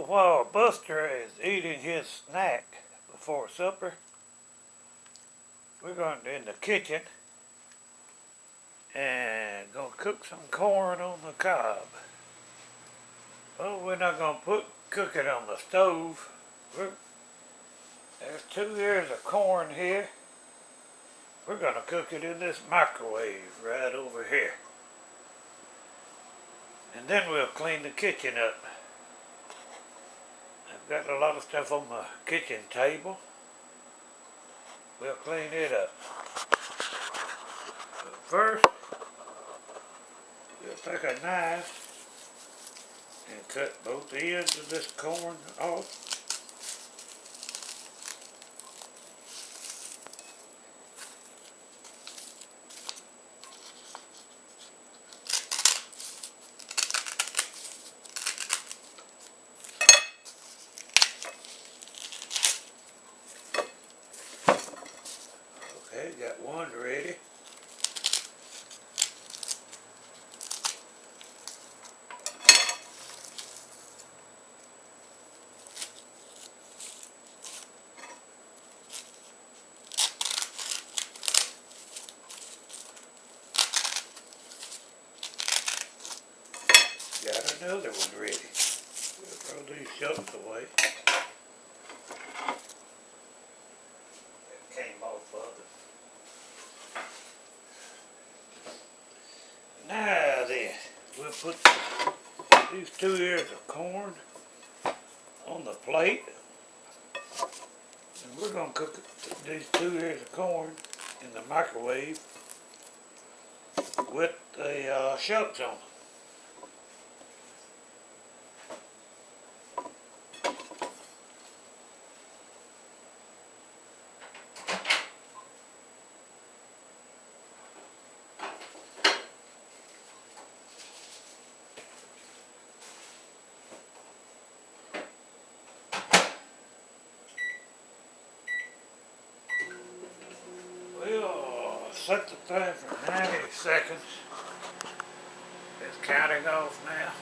while Buster is eating his snack before supper, we're going to in the kitchen and going to cook some corn on the cob. Well, we're not going to cook it on the stove. There's 2 ears of corn here. We're going to cook it in this microwave right over here. And then we'll clean the kitchen up. I've got a lot of stuff on my kitchen table. We'll clean it up. But first, we'll take a knife and cut both ends of this corn off. Okay, got one ready. Got another one ready. We'll throw these shucks away. It came off of it. Now then, we'll put these 2 ears of corn on the plate. And we're going to cook these 2 ears of corn in the microwave with the shucks on them. We'll set the time for 90 seconds. It's counting off now.